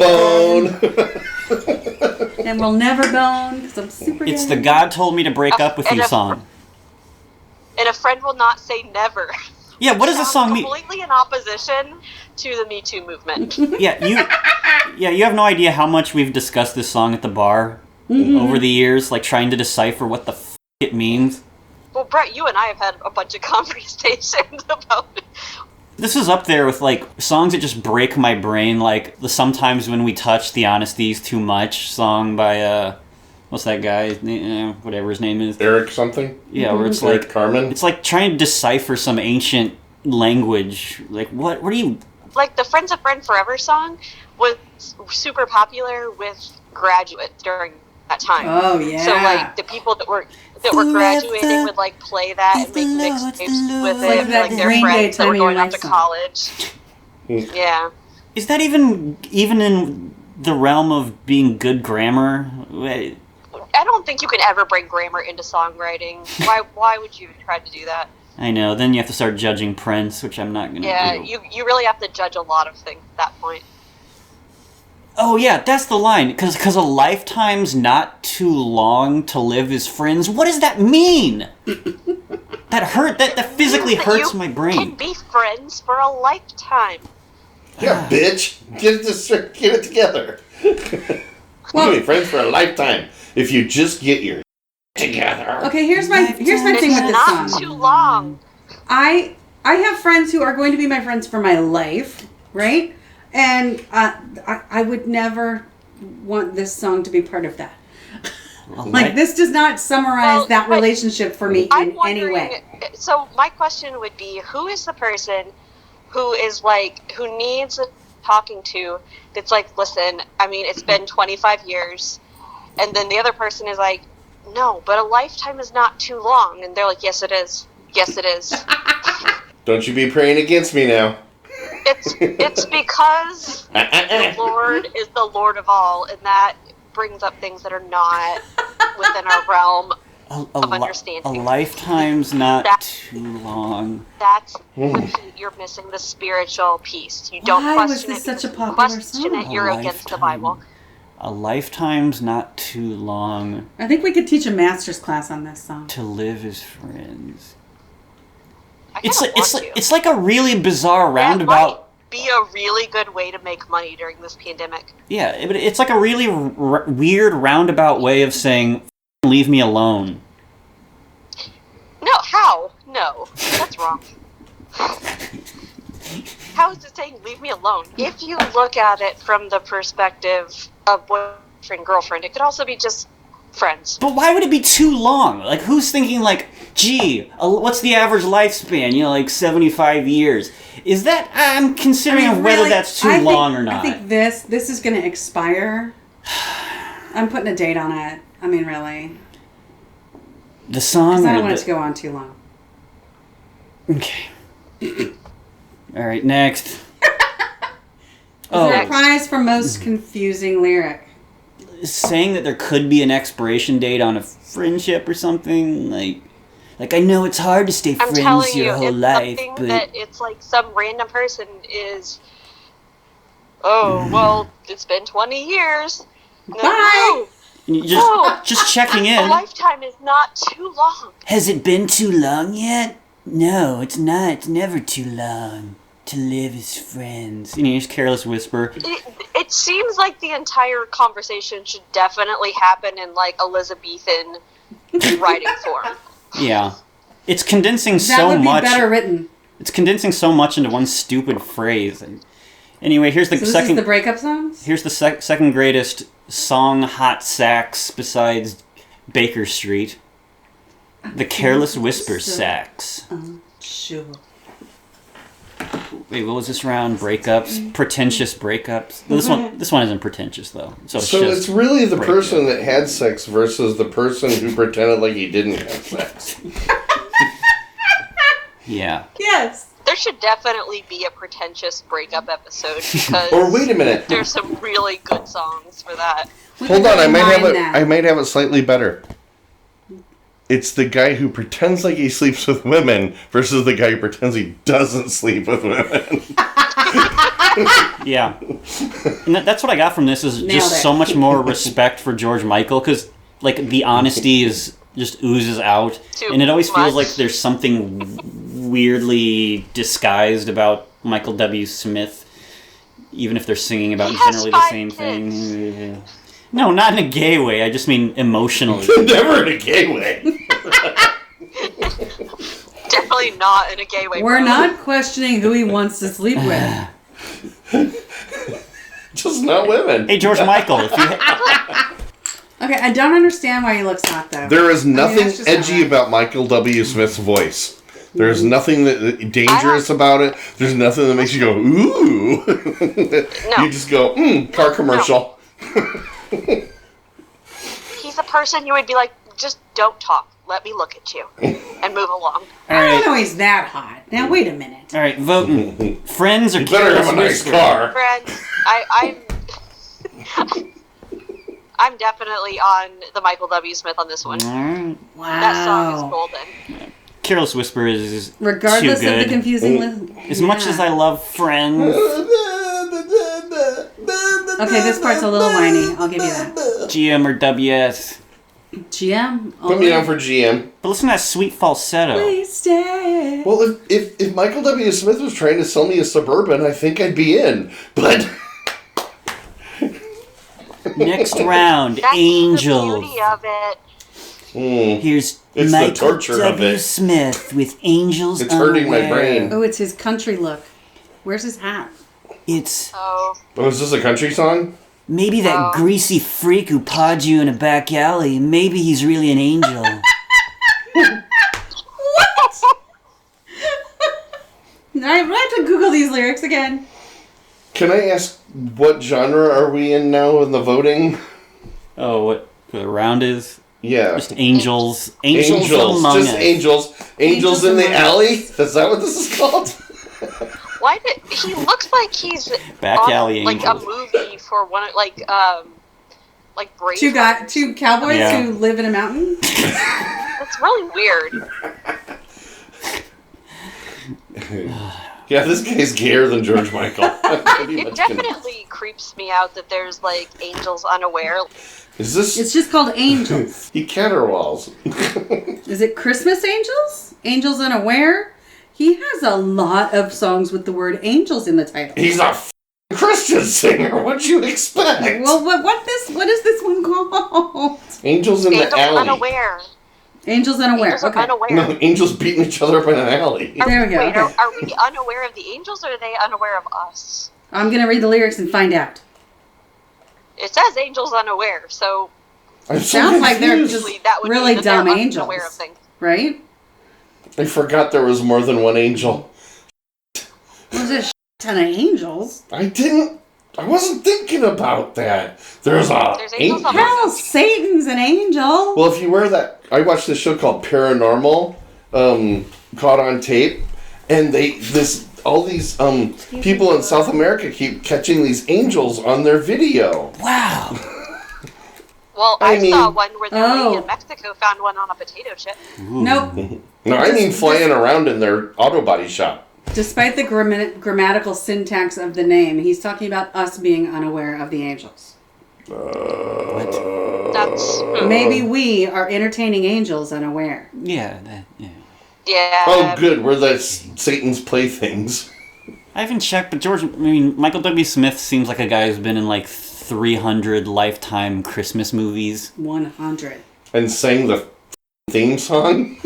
bone. And we'll never bone because I'm super It's gay. the God told me to break up with And you a- song. And a friend will not say never. Yeah, what does this song mean? Completely in opposition to the Me Too movement. Yeah, you have no idea how much we've discussed this song at the bar over the years, like trying to decipher what the f it means. Well, Brett, you and I have had a bunch of conversations about it. This is up there with like songs that just break my brain, like the Sometimes When We Touch, The Honesty's Too Much song by what's that guy? Whatever his name is. Eric something? Yeah, where it's Eric like Carmen? it's like trying to decipher some ancient language. Like what are you? Like the Friends of Friend Forever song was super popular with graduates during that time. Oh, yeah. So like the people that were graduating would like play that and make mixtapes with Like it, that like their Green Day friends that were Time of Your going off Life to song. college. Yeah. Is that even in the realm of being good grammar? I don't think you can ever bring grammar into songwriting. Why would you try to do that? I know. Then you have to start judging Prince, which I'm not gonna Yeah, do. you really have to judge a lot of things at that point. Oh yeah, that's the line. Because a lifetime's not too long to live as friends. What does that mean? That physically That hurts you my can brain. be friends for a lifetime. Yeah, bitch. Get it together. Well- You'll be friends for a lifetime if you just get your together. Okay, here's my thing with It's this not song. too long. I have friends who are going to be my friends for my life, right? And I would never want this song to be part of that. Like, this does not summarize Well, that but relationship for me I'm in any way. So my question would be, who is the person who is like, who needs a talking to that's like, listen, I mean, it's been 25 years. And then the other person is like, no, but a lifetime is not too long. And they're like, yes, it is. Yes, it is. Don't you be praying against me now. It's because the Lord is the Lord of all, and that brings up things that are not within our realm of understanding. A lifetime's not too long. That's the key. You're missing the spiritual piece. You don't Why question was this it. such a popular Question song? it. You're against the Bible. A lifetime's not too long. I think we could teach a master's class on this song. To live as friends. It's like a really bizarre roundabout. That might be a really good way to make money during this pandemic. Yeah, but it's like a really weird roundabout way of saying, leave me alone. No, how? No, that's wrong. How is it saying leave me alone? If you look at it from the perspective of boyfriend, girlfriend, it could also be just friends. But why would it be too long? Like, who's thinking, like, gee, what's the average lifespan? You know, like 75 years. Is that, I'm considering whether that's too long or not. I think this is going to expire. I'm putting a date on it. I mean, really. The song? Because I don't want it to go on too long. Okay. All right, next. Is there a prize for most confusing lyric? Saying that there could be an expiration date on a friendship or something, like I know it's hard to stay friends your whole life, but that it's like some random person is, oh well, it's been 20 years. Bye. Just checking in. A lifetime is not too long. Has it been too long yet? No, it's not. It's never too long to live as friends. You know, just careless whisper. It seems like the entire conversation should definitely happen in like Elizabethan writing form. Yeah, it's condensing that so would be much. Better written. It's condensing so much into one stupid phrase. And anyway, here's the so second. This is the breakup songs. Here's the second greatest song hot sax besides Baker Street. The Careless Whisper sax. Sure. Wait, what was this round? Breakups, pretentious breakups. This one isn't pretentious though. So it's really the person that had sex versus the person who pretended like he didn't have sex. Yeah. Yes. There should definitely be a pretentious breakup episode because. Or wait a minute. There's some really good songs for that. Hold on, I might have it slightly better. It's the guy who pretends like he sleeps with women versus the guy who pretends he doesn't sleep with women. Yeah. And that's what I got from this is just so much more respect for George Michael because, like, the honesty just oozes out. And it always feels like there's something weirdly disguised about Michael W. Smith, even if they're singing about generally the same thing. No, not in a gay way. I just mean emotionally. Never in a gay way. Definitely not in a gay way. We're not questioning who he wants to sleep with. Just not women. Hey, George Michael. If you Okay, I don't understand why he looks hot, though. There is nothing edgy about Michael W. Smith's voice. There's nothing that dangerous about it. There's nothing that makes you go, ooh. No. You just go, car commercial. No. He's a person you would be like, just don't talk. Let me look at you. And move along. I don't know he's that hot. Now, wait a minute. All right, voting. Friends or You better have a nice car. Friends, I'm definitely on the Michael W. Smith on this one. Wow. That song is golden. Careless Whisper is Regardless too good. of the confusing list. As much as I love Friends. Okay, this part's a little whiny. I'll give you that. GM or WS. GM? Put me down for GM. But listen to that sweet falsetto. Please stay. Well, if Michael W. Smith was trying to sell me a Suburban, I think I'd be in. But Next round, That's Angels. the beauty of it. Here's It's Michael the torture of W. it. Smith with Angels It's hurting my Unaware. brain. Oh, it's his country look. Where's his hat? It's Oh, is this a country song? maybe that greasy freak who pawed you in a back alley. Maybe he's really an angel. I have to Google these lyrics again. Can I ask what genre are we in now in the voting? Oh, what the round is? Yeah. Just angels. Angels among just us. angels in the alley. Is that what this is called? Why did he looks like he's Back on, alley like angels. a movie for one of like Brave. Two cowboys Yeah. who live in a mountain. That's really weird. Yeah, this guy's gayer than George Michael. It definitely creeps me out that there's like angels unaware. Is this? It's just called Angels. He caterwauls. Is it Christmas Angels? Angels Unaware? He has a lot of songs with the word angels in the title. He's a Christian singer. What'd you expect? Well, what is this one called? Angels in Angels the alley. unaware. Angels Unaware. Angels are Okay. unaware. No, angels beating each other up in an alley. There we go. Wait, Okay. are we unaware of the angels or are they unaware of us? I'm gonna read the lyrics and find out. It says angels unaware, so I'm so Sounds like they're confused. just usually that would really mean that they're dumb angels. unaware of things. Right? I forgot there was more than one angel. There's a ton of angels. I wasn't thinking about that. There's There's angels on Hell, Satan's an angel. Well, if you wear that, I watched this show called Paranormal, caught on tape, and all these people in South America keep catching these angels on their video. Wow. Well, I I mean- saw one where the lady Oh. in Mexico found one on a potato chip. Nope. No, I mean flying around in their auto body shop. Despite the grammatical syntax of the name, he's talking about us being unaware of the angels. That's Maybe we are entertaining angels unaware. Yeah. yeah. Oh, good. We're the Satan's playthings. I haven't checked, but Michael W. Smith seems like a guy who's been in like 300 Lifetime Christmas movies. 100. And sang the theme song.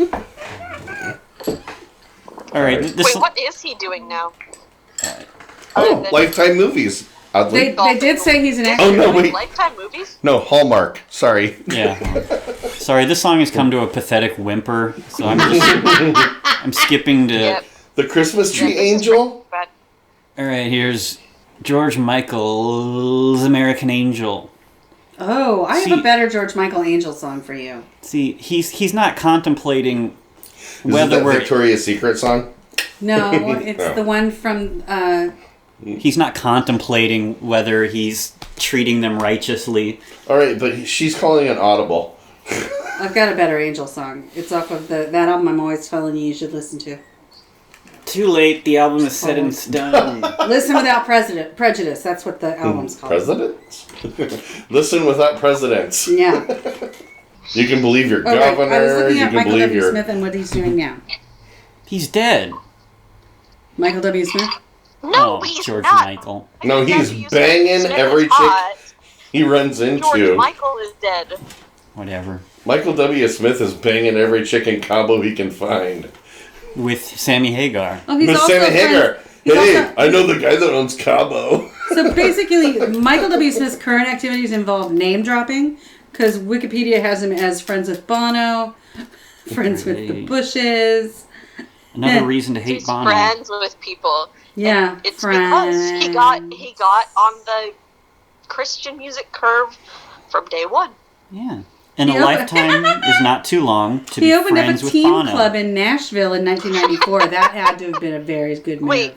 All right. Wait, what is he doing now? Oh, Lifetime movies. Oddly. They did say he's an Is actor. Oh, he no, doing wait. Lifetime movies? No, Hallmark. Sorry. Yeah. Sorry, this song has come to a pathetic whimper, so I'm skipping to. Yep. The Christmas Tree Yeah, this is Angel. But All right, here's George Michael's American Angel. Oh, I have See- a better George Michael angel song for you. See, he's not contemplating Is it whether that we're Victoria's Secret song? No, it's Oh. the one from... he's not contemplating whether he's treating them righteously. All right, but she's calling it audible. I've got a better angel song. It's off of that album I'm always telling you should listen to. Too late. The album is set in stone. Listen Without Prejudice. That's what the album's called. Presidents? Listen without presidents. Yeah. You can believe your Oh, governor. right. I was looking You at can Michael believe W. your. Smith and what he's doing now. He's dead. Michael W. Smith? no, Oh, he's George not. Michael. No, he's Smith banging is every chick hot. he runs George into. Michael is dead. Whatever. Michael W. Smith is banging every chicken combo he can find. With Sammy Hagar. Oh, he's Miss also Sammy Hagar. friends- he's Hey, also- I know the guy that owns Cabo. So basically, Michael W. Smith's current activities involve name dropping, because Wikipedia has him as friends with Bono, friends with the Great. Bushes. Another reason to hate He's Bono. friends with people. Yeah, And it's friends. because he got on the Christian music curve from day one. Yeah. And He a lifetime is not too long to He be opened up friends a with teen Bono. club in Nashville in 1994. That had to have been a very good move. Wait,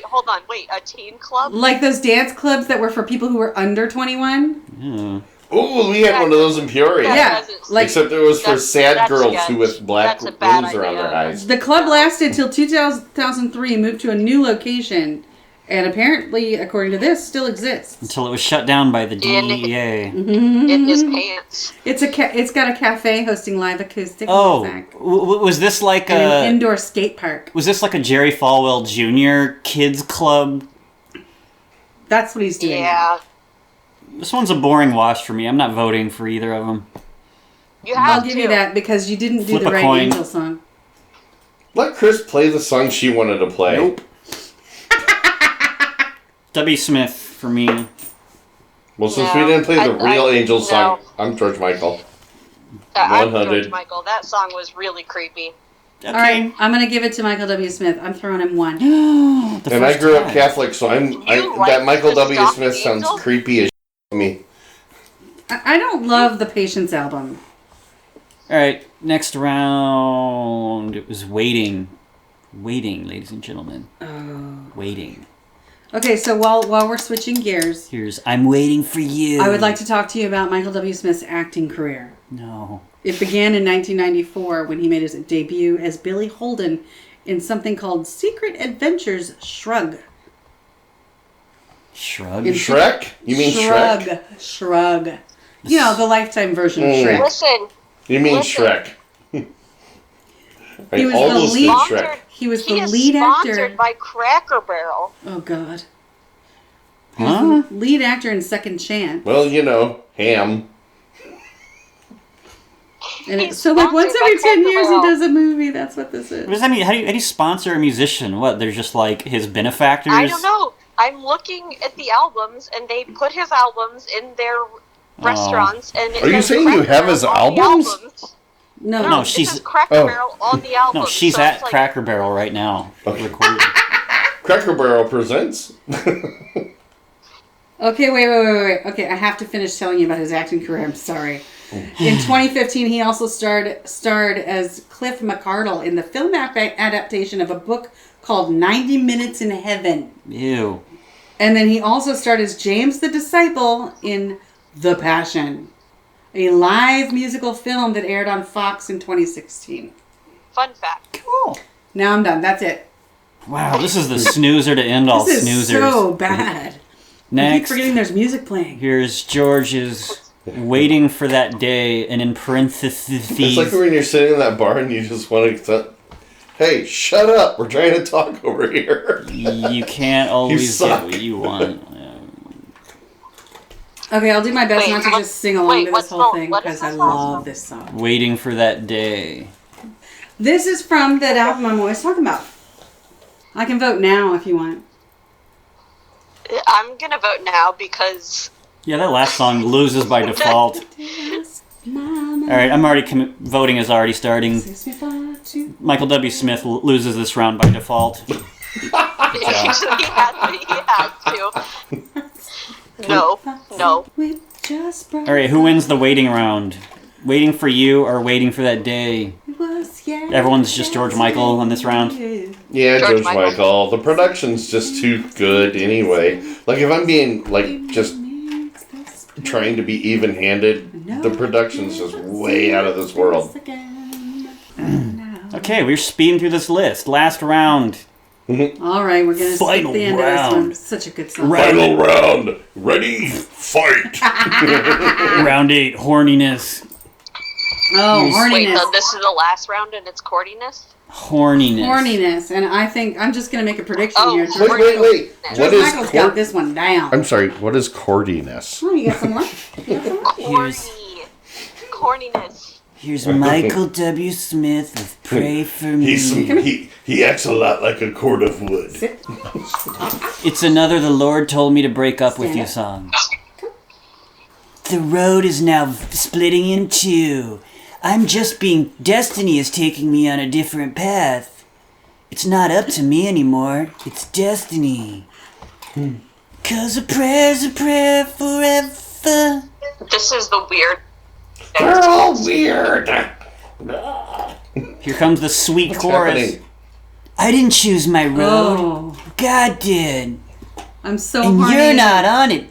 hold on. Wait, a teen club? Like those dance clubs that were for people who were under 21? Yeah. Oh, we had one of those in Peoria. Yeah, like Except it was for That's- sad that's girls sketch. who with black That's a bad rings around idea. their eyes. the club lasted till 2003, moved to a new location, and apparently, according to this, still exists. Until it was shut down by the In- DEA. In his pants. It's got a cafe hosting live acoustic Oh, music was this like and an a indoor skate park. was this like a Jerry Falwell Jr. kids club? That's what he's doing. Yeah. This one's a boring wash for me. I'm not voting for either of them. You have I'll give to. you that because you didn't do Flip the a right coin. angel song. Let Chris play the song she wanted to play. Nope. W. Smith for me. Well, since No, we didn't play the I- real Angel no. song, I'm George Michael. I'm 100. George Michael. That song was really creepy. Okay. All right, I'm going to give it to Michael W. Smth. I'm throwing him one. The And I first grew up time. Catholic, so You that like Michael the W. Stop Smith sounds Angel? creepy as to me. I don't love the Patience album. All right, next round. It was waiting. Waiting, ladies and gentlemen. Oh. Waiting. Okay, so while we're switching gears, Here's I'm Waiting for You. I would like to talk to you about Michael W. Smith's acting career. No. It began in 1994 when he made his debut as Billy Holden in something called Secret Adventures Shrug. Shrug? Shrek? You mean Shrek? Shrug. You know, the Lifetime version of Shrek. Listen. You mean Listen. Shrek? He was all the those lead- things Sponsored, Shrek. He was he the is lead sponsored actor. by Cracker Barrel. Oh, God. Huh? Lead actor in Second Chance. Well, you know, ham. And He's so, like, once sponsored by every 10 Cracker years, he Barrel. does a movie. That's what this is. What does that mean? How do you sponsor a musician? What, they're just like his benefactors? I don't know. I'm looking at the albums, and they put his albums in their restaurants. And it Are you says saying you Cracker have his Barrel on the albums? No, No, it she's- says Cracker Oh. Barrel on the album. No, she's so at it's like, Cracker Barrel right now. Okay. Recording. Cracker Barrel presents. Okay, wait. Okay, I have to finish telling you about his acting career. I'm sorry. In 2015, he also starred as Cliff McCardle in the film adaptation of a book called 90 Minutes in Heaven. Ew. And then he also starred as James the Disciple in The Passion, a live musical film that aired on Fox in 2016. fun fact. Cool. Now I'm done. That's it. Wow, this is the snoozer to end all This is snoozers. so bad. I keep Next, forgetting there's music playing. here's George's Waiting for That Day, and in parentheses... It's like when you're sitting in that bar and you just want to... Hey, shut up! We're trying to talk over here. You can't always suck. get what you want. Okay, I'll do my best Wait, not to what- just sing along wait, to this what's whole the- thing what is because I this song? love this song. Waiting for That Day. This is from that album I'm always talking about. I can vote now if you want. I'm gonna vote now because Yeah, that last song loses by default. Alright, I'm already... voting is already starting. Michael W. Smith loses this round by default. he has to. No. Alright, who wins the waiting round? Waiting for You or Waiting for That Day? Everyone's just George Michael on this round? Yeah, George George Michael. The production's just too good anyway. Like, if I'm being, like, just trying to be even-handed, the production's just way out of this world. Okay, we're speeding through this list. Last round. All right, we're gonna skip Final the end of round. this one. Such a good song. Final round. Ready? Fight. Round 8, horniness. Oh, Wait, horniness. so this is the last round and it's courtiness? Horniness. Horniness, and I think I'm just gonna make a prediction Oh, here. wait, Wait. George What is Michael's got this one down. I'm sorry, what is cordiness? Oh, you got some more? You got some more? Corny. Corniness. Here's Michael W. Smith with Pray For Me. He acts a lot like a cord of wood. Sit. It's another The Lord Told Me to Break Up With You song. The road is now splitting in two. I'm just being... Destiny is taking me on a different path. It's not up to me anymore. It's destiny. 'Cause a prayer's a prayer forever. This is the weird. They're all weird. Here comes the sweet What's chorus. happening? I didn't choose my road. Oh, God did. I'm so And horny. you're not on it.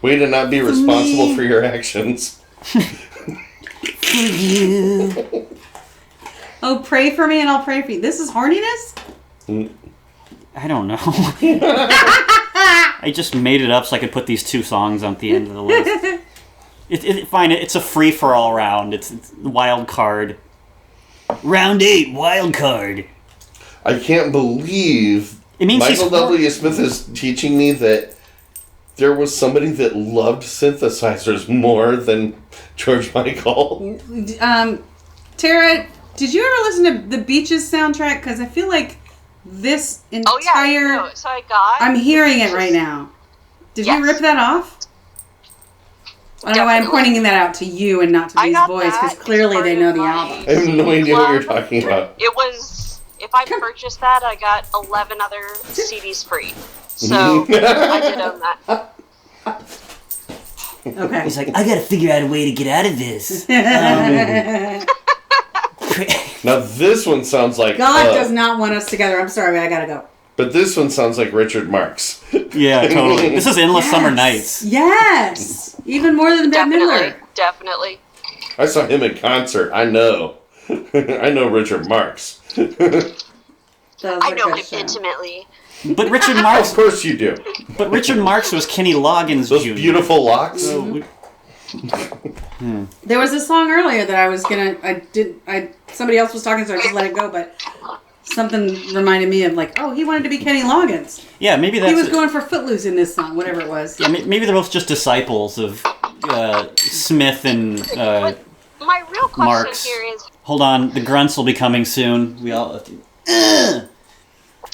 Way to not be responsible for your actions. For you. Oh, pray for me and I'll pray for you. This is horniness? I don't know. I just made it up so I could put these two songs on the end of the list. Fine, it's a free-for-all round. It's wild card. Round 8, wild card. I can't believe It means Michael he's W. Smith is teaching me that there was somebody that loved synthesizers more than George Michael. Tara, did you ever listen to the Beaches soundtrack? Because I feel like this entire... Oh yeah. No, so I got. I'm hearing it right now. Did you Yes. rip that off? I don't know why I'm Definitely. pointing that out to you and not to I these got boys, that. because It's clearly part they of know the my- album. I have no idea what you're talking about. It was. If I purchased that, I got 11 other CDs free. So I did own that. Okay. He's like, I gotta figure out a way to get out of this. Now this one sounds like God does not want us together. I'm sorry, I gotta go. But this one sounds like Richard Marx. Yeah, totally. This is Endless Summer Nights. Yes! Even more than Bette Midler. Definitely. I saw him in concert. I know. I know Richard Marx. I know him intimately. But Richard Marx... Of course you do. But Richard Marx was Kenny Loggins Those Jr. beautiful locks. There was a song earlier that I was gonna... somebody else was talking, so I just let it go, but... Something reminded me of like, oh, he wanted to be Kenny Loggins. Yeah, maybe that's... He was going for Footloose in this song, whatever it was. Yeah, maybe they're both just disciples of Smith and But my real question Marx. here is... Hold on, the grunts will be coming soon. We all...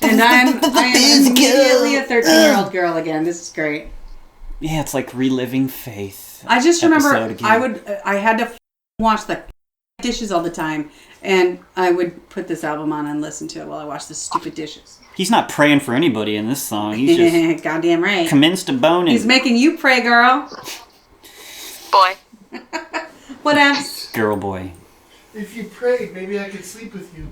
And I am immediately a 13-year-old girl again. This is great. Yeah, it's like reliving faith. I just remember again. I had to wash the dishes all the time, and I would put this album on and listen to it while I washed the stupid dishes. He's not praying for anybody in this song. He's just goddamn right. commenced a boning. He's making you pray, girl. Boy. What else? Girl boy. If you prayed, maybe I could sleep with you.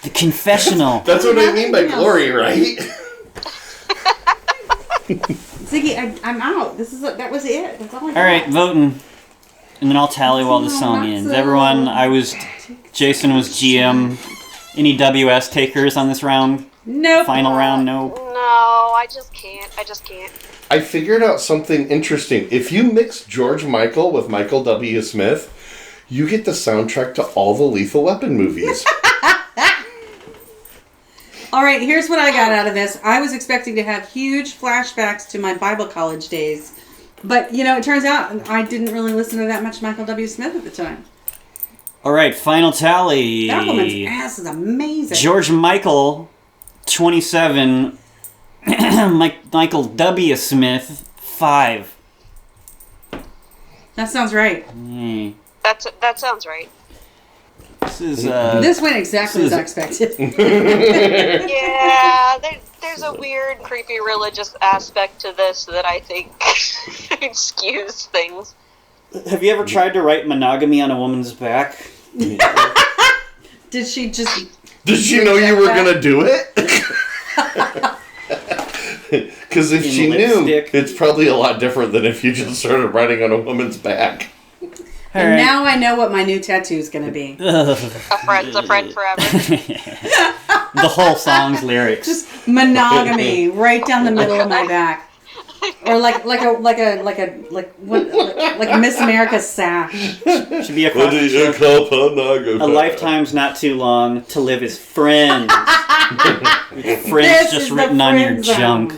The confessional. That's what I mean by glory, right? Ziggy, I'm out. That was it. That's all I got. All right, voting. And then I'll tally while the song ends. Everyone, Jason was GM. Any WS takers on this round? Nope. Final round, nope. No, I just can't. I figured out something interesting. If you mix George Michael with Michael W. Smith, you get the soundtrack to all the Lethal Weapon movies. All right, here's what I got out of this. I was expecting to have huge flashbacks to my Bible college days. But, it turns out I didn't really listen to that much Michael W. Smith at the time. All right, final tally. That woman's ass is amazing. George Michael, 27. Michael W. Smith, 5. That sounds right. That sounds right. This is This went exactly as I expected. Yeah, there's a weird, creepy religious aspect to this that I think skews things. Have you ever tried to write monogamy on a woman's back? Did she know you were going to do it? Because if she knew, it's probably a lot different than if you just started writing on a woman's back. And now I know what my new tattoo is going to be. A friend forever. The whole song's lyrics. Just monogamy right down the middle of my back. Or like a Miss America sash. Should be a What do you call pornography? A lifetime's not too long to live as friends. Friends This just is written the on your friend zone.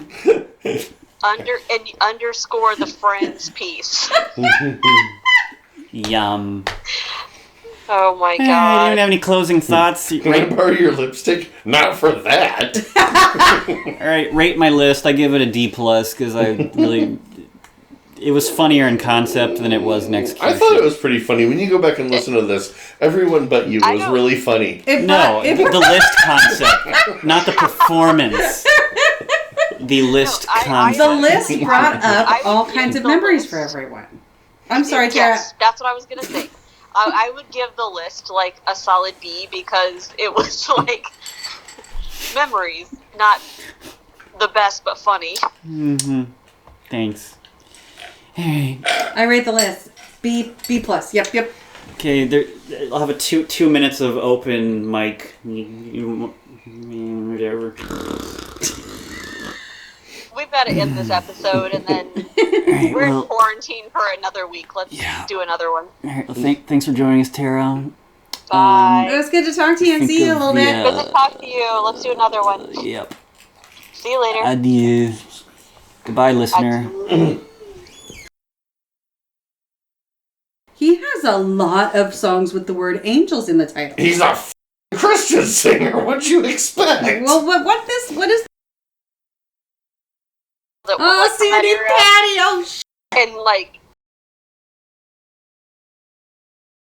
junk. Underscore the friends piece. Yum. Oh my You god. don't have any closing thoughts? Can I borrow your lipstick? Not for that. All right, rate my list. I give it a D+ because it was funnier in concept than it was in execution. I thought it was pretty funny. When you go back and listen to this, everyone but you was really funny. The list concept, not the performance. The list concept. The list brought up all kinds of memories for everyone. I'm sorry, Tara. Yes, that's what I was gonna say. I would give the list like a solid B because it was like memories, not the best but funny. Mm-hmm. Thanks. All right. I rate the list B+. Yep. Okay, I'll have a two minutes of open mic. Whatever. We've got to end this episode, and then we're in quarantine for another week. Let's do another one. All right, well, thanks for joining us, Tara. Bye. It was good to talk to you and see you a little bit. Good to talk to you. Let's do another one. Yep. See you later. Adieu. Goodbye, listener. He has a lot of songs with the word angels in the title. He's a Christian singer. What'd you expect? Well, what is... That Oh, like, Sandy Patty! Oh, and like